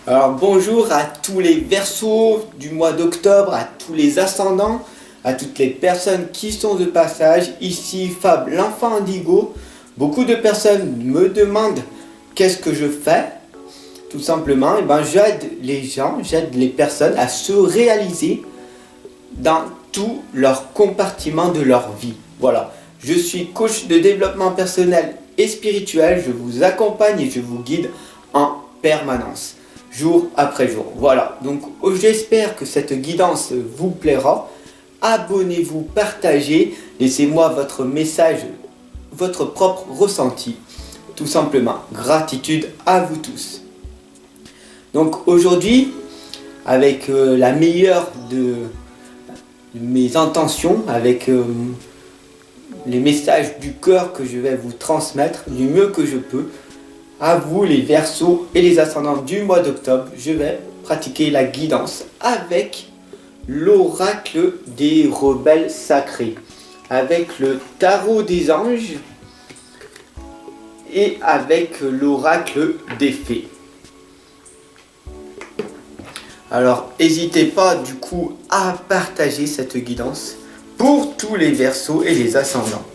Alors bonjour à tous les Verseaux du mois d'octobre, à tous les ascendants, à toutes les personnes qui sont de passage. Ici Fab, l'enfant indigo. Beaucoup de personnes me demandent qu'est-ce que je fais. Tout simplement, j'aide les gens, j'aide les personnes à se réaliser dans tous leurs compartiments de leur vie. Voilà, je suis coach de développement personnel et spirituel. Je vous accompagne et je vous guide en permanence, jour après jour. Voilà, donc j'espère que cette guidance vous plaira. Abonnez-vous, partagez, laissez-moi votre message, votre propre ressenti. Tout simplement, gratitude à vous tous. Donc aujourd'hui, avec la meilleure de mes intentions, avec les messages du cœur que je vais vous transmettre du mieux que je peux, à vous les Verseaux et les ascendants du mois d'octobre, je vais pratiquer la guidance avec l'oracle des rebelles sacrés, avec le tarot des anges et avec l'oracle des fées. Alors n'hésitez pas du coup à partager cette guidance pour tous les Verseaux et les ascendants.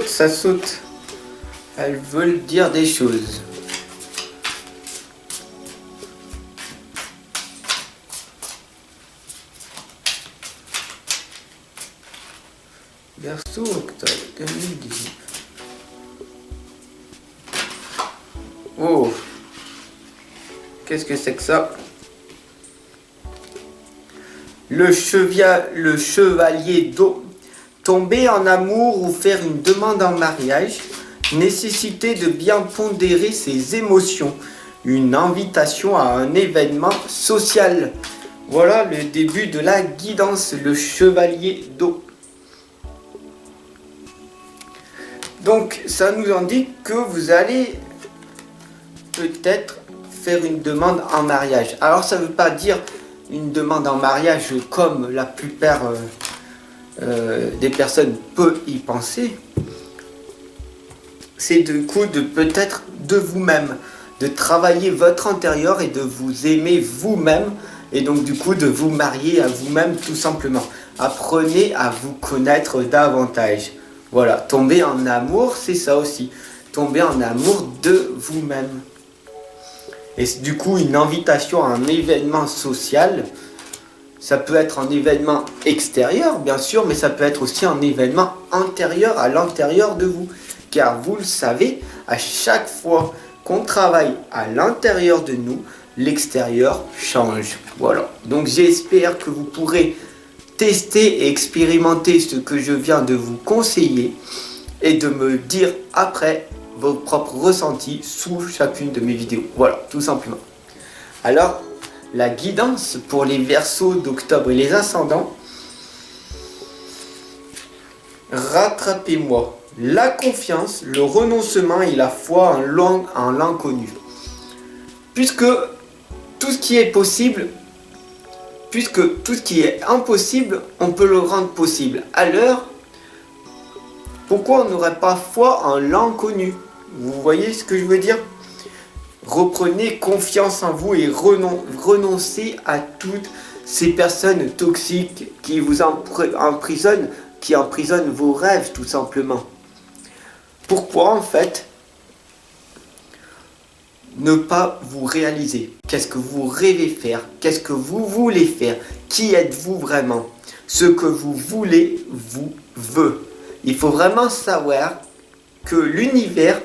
Ça saute. Elles veulent dire des choses. Verseau, octobre 2018. Oh, qu'est-ce que c'est que ça? Le chevalier d'eau. Tomber en amour ou faire une demande en mariage, nécessité de bien pondérer ses émotions, une invitation à un événement social. Voilà le début de la guidance, le chevalier d'eau. Donc ça nous indique que vous allez peut-être faire une demande en mariage. Alors ça ne veut pas dire une demande en mariage comme la plupart des personnes peuvent y penser. C'est du coup de peut-être de vous-même, de travailler votre intérieur et de vous aimer vous-même, et donc du coup de vous marier à vous-même tout simplement. Apprenez à vous connaître davantage. Voilà, tomber en amour, c'est ça aussi. Tomber en amour de vous-même. Et c'est du coup une invitation à un événement social. Ça peut être un événement extérieur, bien sûr, mais ça peut être aussi un événement intérieur à l'intérieur de vous. Car vous le savez, à chaque fois qu'on travaille à l'intérieur de nous, l'extérieur change. Voilà. Donc j'espère que vous pourrez tester et expérimenter ce que je viens de vous conseiller et de me dire après vos propres ressentis sous chacune de mes vidéos. Voilà, tout simplement. Alors, la guidance pour les Verseaux d'octobre et les ascendants. Rattrapez-moi. La confiance, le renoncement et la foi en l'inconnu. Puisque tout ce qui est possible, puisque tout ce qui est impossible, on peut le rendre possible. Alors, pourquoi on n'aurait pas foi en l'inconnu? Vous voyez ce que je veux dire? Reprenez confiance en vous et renoncez à toutes ces personnes toxiques qui vous emprisonnent, qui emprisonnent vos rêves tout simplement. Pourquoi en fait ne pas vous réaliser? Qu'est-ce que vous rêvez faire? Qu'est-ce que vous voulez faire? Qui êtes-vous vraiment? Ce que vous voulez vous veut. Il faut vraiment savoir que l'univers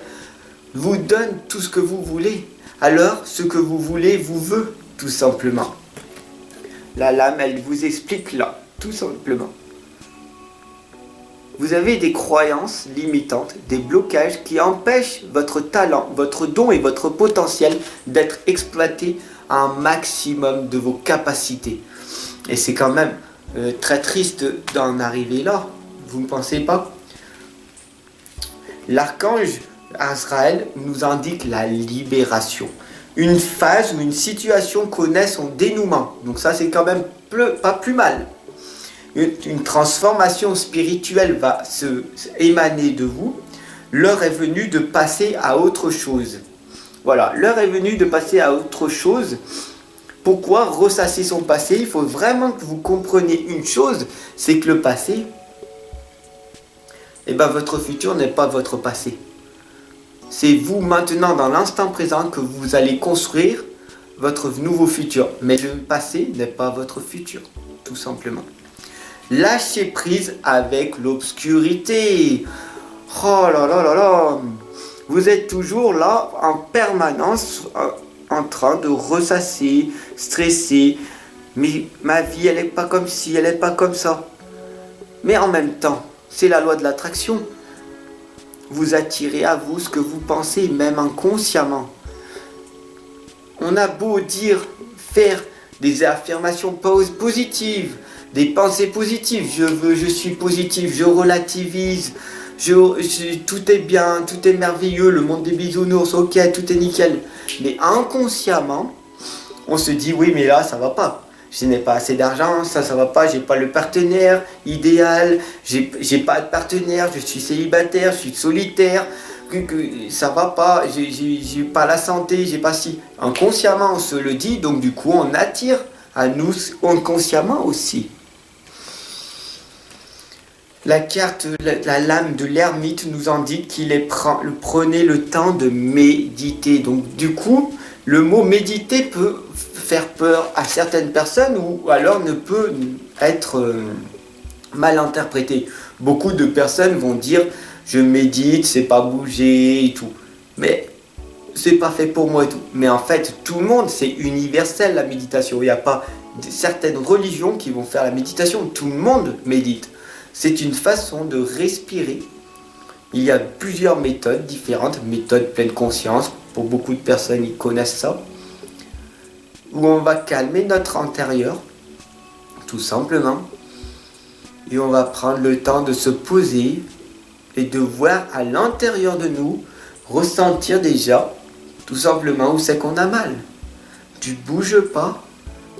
vous donne tout ce que vous voulez. Alors, ce que vous voulez vous veut, tout simplement. La lame, elle vous explique là, tout simplement. Vous avez des croyances limitantes, des blocages qui empêchent votre talent, votre don et votre potentiel d'être exploité à un maximum de vos capacités. Et c'est quand même très triste d'en arriver là, vous ne pensez pas? L'archange Azraël nous indique la libération. Une phase ou une situation connaît son dénouement. Donc ça c'est quand même pas plus mal. Une transformation spirituelle va se émaner de vous. L'heure est venue de passer à autre chose. Voilà, l'heure est venue de passer à autre chose. Pourquoi ressasser son passé? Il faut vraiment que vous compreniez une chose, c'est que le passé, votre futur n'est pas votre passé. C'est vous maintenant, dans l'instant présent, que vous allez construire votre nouveau futur. Mais le passé n'est pas votre futur, tout simplement. Lâchez prise avec l'obscurité. Oh là là là là. Vous êtes toujours là en permanence en train de ressasser, stresser. Mais ma vie, elle n'est pas comme ci, elle n'est pas comme ça. Mais en même temps, c'est la loi de l'attraction. Vous attirez à vous ce que vous pensez, même inconsciemment. On a beau dire, faire des affirmations positives, des pensées positives, je suis positif, je relativise, tout est bien, tout est merveilleux, le monde des bisounours, ok, tout est nickel. Mais inconsciemment, on se dit oui mais là ça va pas. Je n'ai pas assez d'argent, ça va pas, j'ai pas le partenaire idéal, j'ai pas de partenaire, je suis célibataire, je suis solitaire, ça va pas, j'ai pas la santé, j'ai pas si. Inconsciemment on se le dit, donc du coup on attire à nous inconsciemment aussi. La carte, la lame de l'ermite nous indique prenez le temps de méditer. Donc du coup, le mot méditer peut faire peur à certaines personnes ou alors ne peut être mal interprété. Beaucoup de personnes vont dire je médite, c'est pas bouger et tout. Mais c'est pas fait pour moi et tout. Mais en fait, tout le monde, c'est universel la méditation. Il n'y a pas certaines religions qui vont faire la méditation. Tout le monde médite. C'est une façon de respirer. Il y a plusieurs méthodes différentes, méthode pleine conscience. Pour beaucoup de personnes, ils connaissent ça. Où on va calmer notre intérieur, tout simplement. Et on va prendre le temps de se poser et de voir à l'intérieur de nous, ressentir déjà, tout simplement, où c'est qu'on a mal. Tu bouges pas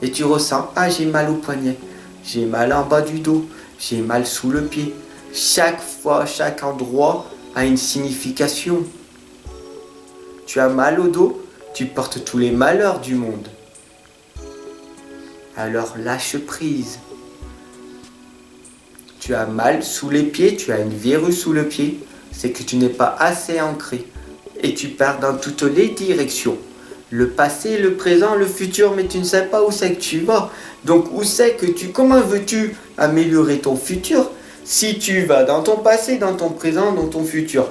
et tu ressens, ah j'ai mal au poignet, j'ai mal en bas du dos, j'ai mal sous le pied. Chaque fois, chaque endroit a une signification. Tu as mal au dos, tu portes tous les malheurs du monde. Alors lâche prise. Tu as mal sous les pieds, tu as une verrue sous le pied, c'est que tu n'es pas assez ancré. Et tu pars dans toutes les directions. Le passé, le présent, le futur, mais tu ne sais pas où c'est que tu vas. Donc comment veux-tu améliorer ton futur si tu vas dans ton passé, dans ton présent, dans ton futur?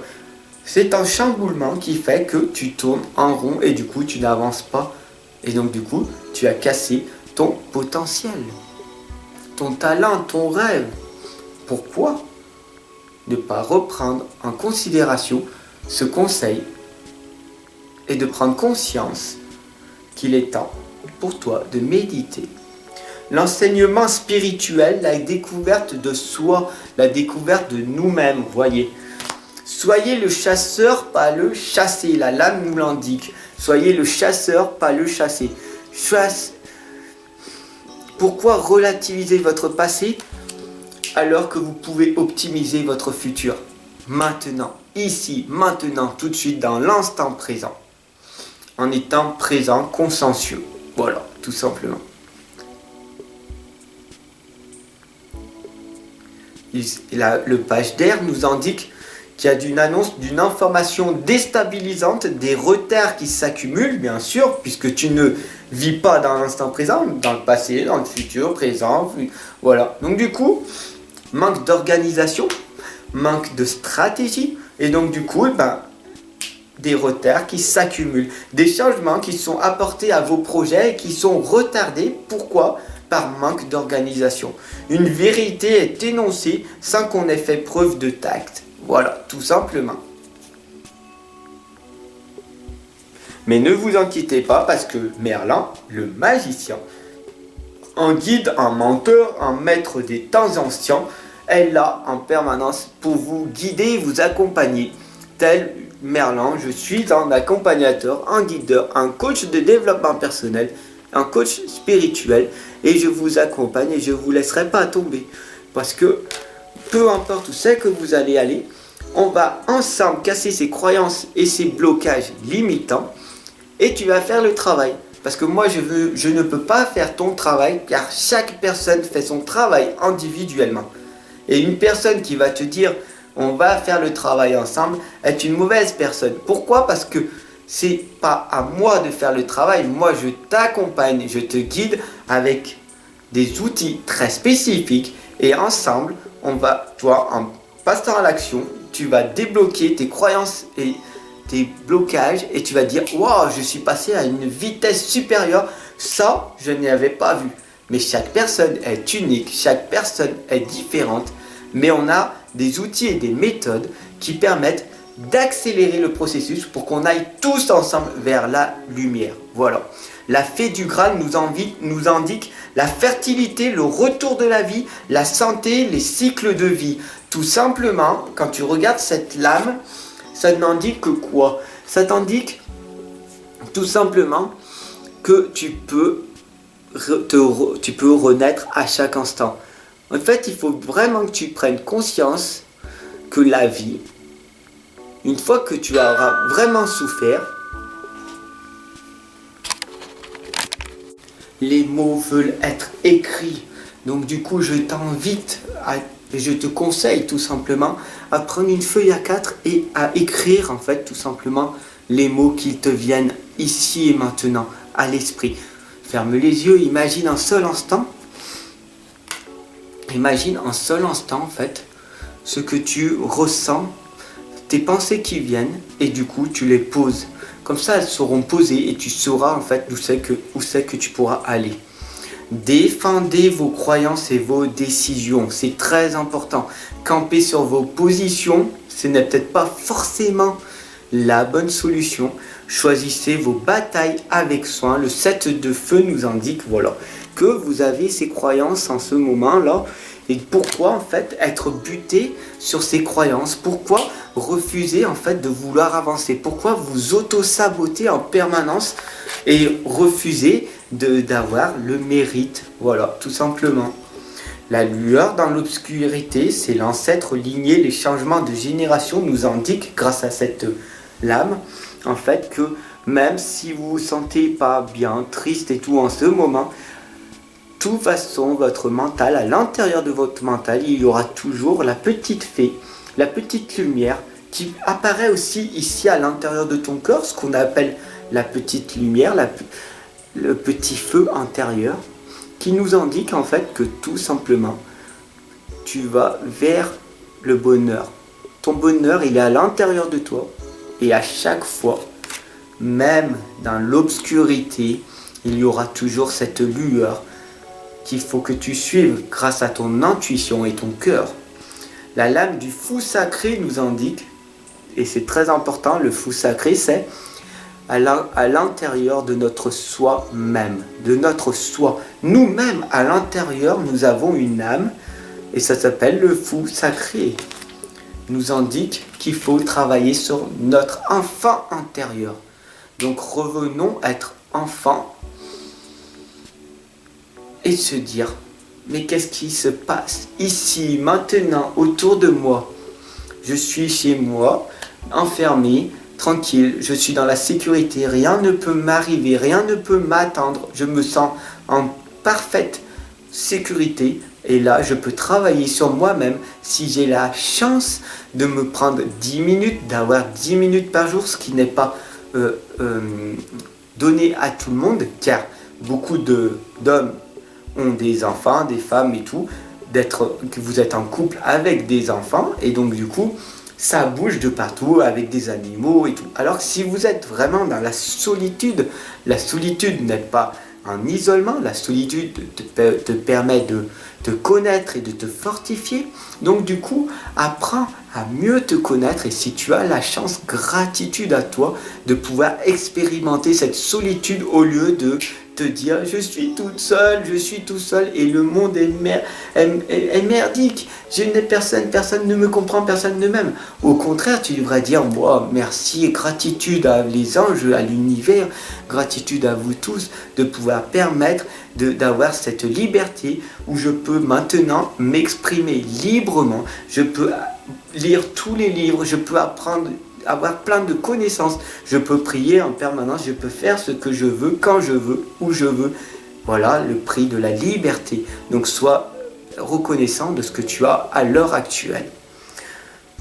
C'est un chamboulement qui fait que tu tournes en rond et du coup tu n'avances pas. Et donc du coup tu as cassé ton potentiel, ton talent, ton rêve. Pourquoi ne pas reprendre en considération ce conseil et de prendre conscience qu'il est temps pour toi de méditer? L'enseignement spirituel, la découverte de soi, la découverte de nous-mêmes, voyez. Soyez le chasseur, pas le chassé. La lame nous l'indique. Soyez le chasseur, pas le chassé. Pourquoi relativiser votre passé alors que vous pouvez optimiser votre futur? Maintenant, ici, maintenant, tout de suite, dans l'instant présent. En étant présent, consciencieux. Voilà, tout simplement. Le page d'air nous indique qu'il y a une annonce d'une information déstabilisante, des retards qui s'accumulent, bien sûr, puisque tu ne vis pas dans l'instant présent, dans le passé, dans le futur, présent, voilà. Donc du coup, manque d'organisation, manque de stratégie, et donc du coup, des retards qui s'accumulent, des changements qui sont apportés à vos projets et qui sont retardés. Pourquoi ? par manque d'organisation. Une vérité est énoncée sans qu'on ait fait preuve de tact. Voilà, tout simplement. Mais ne vous inquiétez pas parce que Merlin, le magicien, un guide, un menteur, un maître des temps anciens, est là en permanence pour vous guider et vous accompagner. Tel Merlin, je suis un accompagnateur, un guideur, un coach de développement personnel, un coach spirituel et je vous accompagne et je ne vous laisserai pas tomber. Parce que peu importe où c'est que vous allez aller, on va ensemble casser ces croyances et ces blocages limitants et tu vas faire le travail. Parce que moi je ne peux pas faire ton travail car chaque personne fait son travail individuellement. Et une personne qui va te dire on va faire le travail ensemble est une mauvaise personne. Pourquoi? Parce que c'est pas à moi de faire le travail. Moi je t'accompagne, je te guide avec des outils très spécifiques et ensemble on va, toi en passant à l'action, tu vas débloquer tes croyances et tes blocages et tu vas dire waouh, je suis passé à une vitesse supérieure, ça je n'y avais pas vu. Mais chaque personne est unique, chaque personne est différente, mais on a des outils et des méthodes qui permettent d'accélérer le processus pour qu'on aille tous ensemble vers la lumière. Voilà. La fée du Graal nous indique la fertilité, le retour de la vie, la santé, les cycles de vie. Tout simplement, quand tu regardes cette lame, ça n'indique que quoi? Ça t'indique tout simplement que tu peux renaître à chaque instant. En fait, il faut vraiment que tu prennes conscience que la vie, une fois que tu auras vraiment souffert, les mots veulent être écrits. Donc du coup, je t'invite et je te conseille tout simplement à prendre une feuille A4 et à écrire en fait tout simplement les mots qui te viennent ici et maintenant à l'esprit. Ferme les yeux, imagine un seul instant. Imagine un seul instant en fait ce que tu ressens, tes pensées qui viennent et du coup tu les poses. Comme ça elles seront posées et tu sauras en fait où c'est que tu pourras aller. Défendez vos croyances et vos décisions, c'est très important. Camper sur vos positions, ce n'est peut-être pas forcément la bonne solution. Choisissez vos batailles avec soin. Le 7 de feu nous indique voilà, que vous avez ces croyances en ce moment-là. Et pourquoi en fait être buté sur ces croyances? Pourquoi refuser en fait de vouloir avancer? Pourquoi vous auto-saboter en permanence et refuser d'avoir le mérite? Voilà, tout simplement. La lueur dans l'obscurité, c'est l'ancêtre ligné. Les changements de génération nous indiquent grâce à cette lame en fait que même si vous vous sentez pas bien, triste et tout en ce moment, de toute façon, votre mental, à l'intérieur de votre mental, il y aura toujours la petite fée, la petite lumière qui apparaît aussi ici à l'intérieur de ton corps, ce qu'on appelle la petite lumière, le petit feu intérieur, qui nous indique en fait que tout simplement, tu vas vers le bonheur. Ton bonheur, il est à l'intérieur de toi et à chaque fois, même dans l'obscurité, il y aura toujours cette lueur qu'il faut que tu suives grâce à ton intuition et ton cœur. La lame du fou sacré nous indique, et c'est très important, le fou sacré c'est à l'intérieur de notre soi-même, de notre soi. Nous-mêmes, à l'intérieur, nous avons une âme, et ça s'appelle le fou sacré. Nous indique qu'il faut travailler sur notre enfant intérieur. Donc revenons à être enfant et se dire, mais qu'est-ce qui se passe ici, maintenant, autour de moi? Je suis chez moi, enfermé, tranquille, je suis dans la sécurité, rien ne peut m'arriver, rien ne peut m'attendre, je me sens en parfaite sécurité et là je peux travailler sur moi-même si j'ai la chance de me prendre 10 minutes, d'avoir 10 minutes par jour, ce qui n'est pas donné à tout le monde car beaucoup d'hommes ont des enfants, des femmes et tout, que vous êtes en couple avec des enfants et donc du coup ça bouge de partout avec des animaux et tout. Alors que si vous êtes vraiment dans la solitude n'est pas en isolement. La solitude te permet de te connaître et de te fortifier. Donc du coup, apprends à mieux te connaître et si tu as la chance, gratitude à toi de pouvoir expérimenter cette solitude au lieu de te dire je suis toute seule, je suis tout seul et le monde est merdique. Je n'ai personne, personne ne me comprend, personne ne m'aime. Au contraire, tu devrais dire moi merci et gratitude à les anges, à l'univers, gratitude à vous tous de pouvoir permettre d'avoir cette liberté où je peux maintenant m'exprimer librement, je peux lire tous les livres, je peux apprendre, avoir plein de connaissances, je peux prier en permanence, je peux faire ce que je veux, quand je veux, où je veux. Voilà le prix de la liberté. Donc sois reconnaissant de ce que tu as à l'heure actuelle.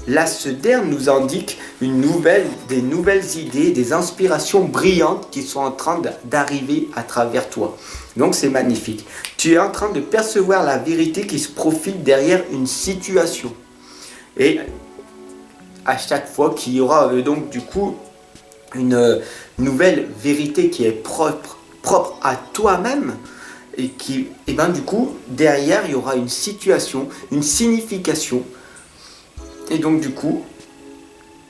La Seder nous indique des nouvelles idées, des inspirations brillantes qui sont en train d'arriver à travers toi. Donc c'est magnifique. Tu es en train de percevoir la vérité qui se profile derrière une situation. Et à chaque fois qu'il y aura donc du coup une nouvelle vérité qui est propre à toi-même, et ben du coup derrière il y aura une situation, une signification. Et donc du coup,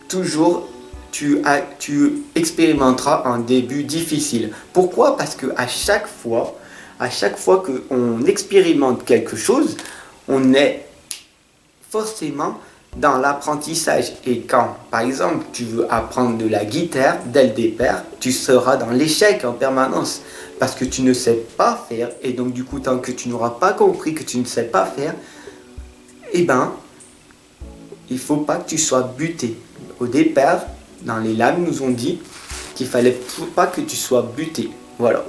toujours tu expérimenteras un début difficile. Pourquoi ? Parce que à chaque fois qu'on expérimente quelque chose, on est forcément dans l'apprentissage. Et quand, par exemple, tu veux apprendre de la guitare, dès le départ, tu seras dans l'échec en permanence. Parce que tu ne sais pas faire. Et donc du coup, tant que tu n'auras pas compris que tu ne sais pas faire, eh ben, il ne faut pas que tu sois buté. Au départ, dans les lames, nous ont dit qu'il ne fallait pas que tu sois buté. Voilà.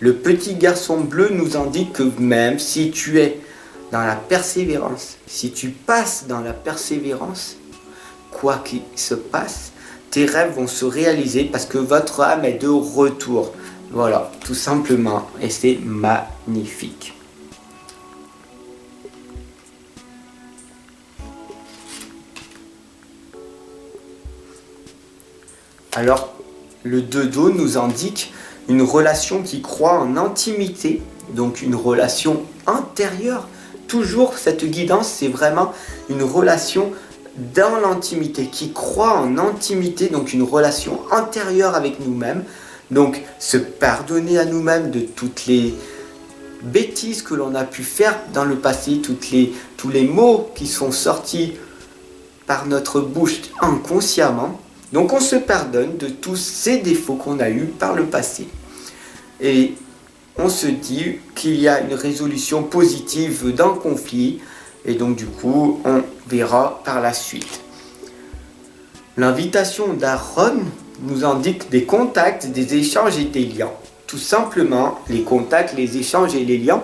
Le petit garçon bleu nous indique que même si tu es dans la persévérance, si tu passes dans la persévérance, quoi qu'il se passe, tes rêves vont se réaliser parce que votre âme est de retour. Voilà, tout simplement. Et c'est magnifique. Alors, le 2 nous indique une relation qui croit en intimité, donc une relation intérieure. Toujours, cette guidance, c'est vraiment une relation dans l'intimité, qui croit en intimité, donc une relation intérieure avec nous-mêmes. Donc, se pardonner à nous-mêmes de toutes les bêtises que l'on a pu faire dans le passé, tous les mots qui sont sortis par notre bouche inconsciemment. Donc on se pardonne de tous ces défauts qu'on a eus par le passé. Et on se dit qu'il y a une résolution positive d'un conflit. Et donc du coup, on verra par la suite. L'invitation d'Aaron nous indique des contacts, des échanges et des liens. Tout simplement, les contacts, les échanges et les liens,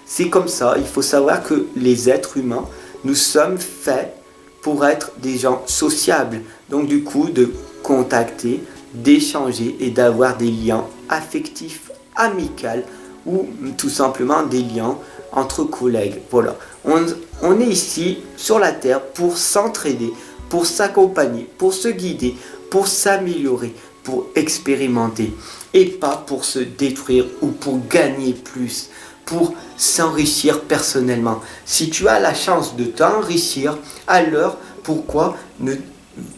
c'est comme ça. Il faut savoir que les êtres humains, nous sommes faits pour être des gens sociables. Donc du coup, de contacter, d'échanger et d'avoir des liens affectifs, amicaux ou tout simplement des liens entre collègues. Voilà. On est ici sur la terre pour s'entraider, pour s'accompagner, pour se guider, pour s'améliorer, pour expérimenter et pas pour se détruire ou pour gagner plus, pour s'enrichir personnellement. Si tu as la chance de t'enrichir, alors pourquoi ne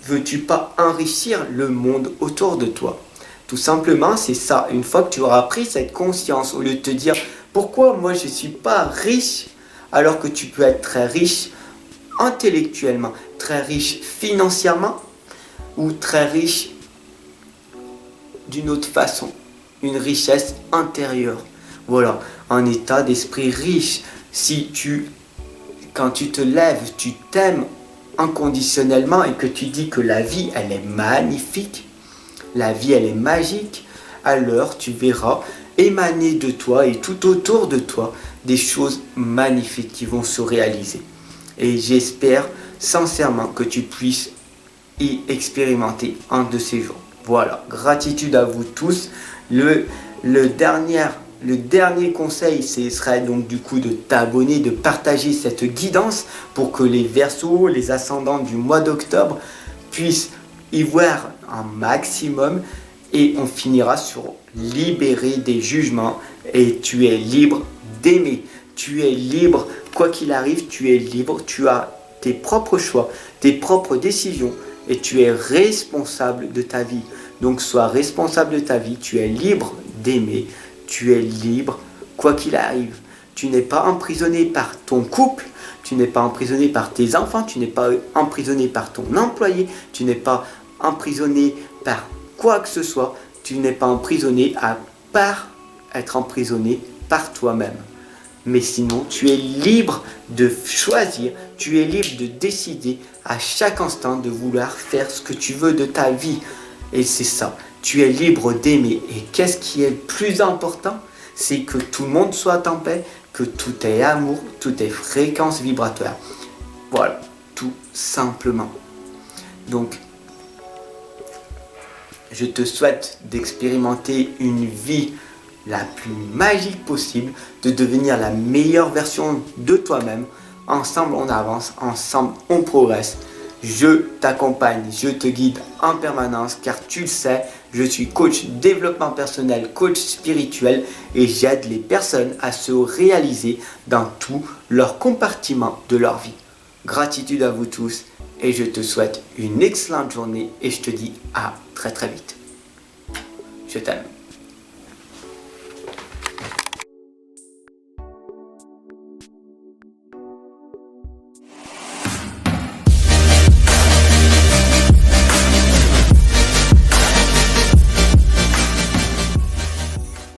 veux-tu pas enrichir le monde autour de toi ? Tout simplement, c'est ça. Une fois que tu auras pris cette conscience, au lieu de te dire pourquoi moi je ne suis pas riche, alors que tu peux être très riche intellectuellement, très riche financièrement ou très riche d'une autre façon, une richesse intérieure. Voilà, un état d'esprit riche. Quand tu te lèves, tu t'aimes inconditionnellement et que tu dis que la vie, elle est magnifique, la vie, elle est magique, alors tu verras émaner de toi et tout autour de toi des choses magnifiques qui vont se réaliser. Et j'espère sincèrement que tu puisses y expérimenter un de ces jours. Voilà, gratitude à vous tous. Le dernier conseil, ce serait donc du coup de t'abonner, de partager cette guidance pour que les Verseaux, les ascendants du mois d'octobre puissent y voir un maximum et on finira sur libérer des jugements, et tu es libre d'aimer. Tu es libre, quoi qu'il arrive, tu es libre. Tu as tes propres choix, tes propres décisions et tu es responsable de ta vie. Donc sois responsable de ta vie, tu es libre d'aimer, tu es libre quoi qu'il arrive. Tu n'es pas emprisonné par ton couple, tu n'es pas emprisonné par tes enfants, tu n'es pas emprisonné par ton employé, tu n'es pas emprisonné par quoi que ce soit, tu n'es pas emprisonné à part être emprisonné par toi-même. Mais sinon, tu es libre de choisir, tu es libre de décider à chaque instant de vouloir faire ce que tu veux de ta vie. Et c'est ça, tu es libre d'aimer. Et qu'est-ce qui est le plus important? C'est que tout le monde soit en paix, que tout est amour, tout est fréquence vibratoire. Voilà, tout simplement. Donc, je te souhaite d'expérimenter une vie la plus magique possible, de devenir la meilleure version de toi-même. Ensemble, on avance, ensemble, on progresse. Je t'accompagne, je te guide en permanence car tu le sais, je suis coach développement personnel, coach spirituel et j'aide les personnes à se réaliser dans tous leurs compartiments de leur vie. Gratitude à vous tous et je te souhaite une excellente journée et je te dis à très très vite. Je t'aime.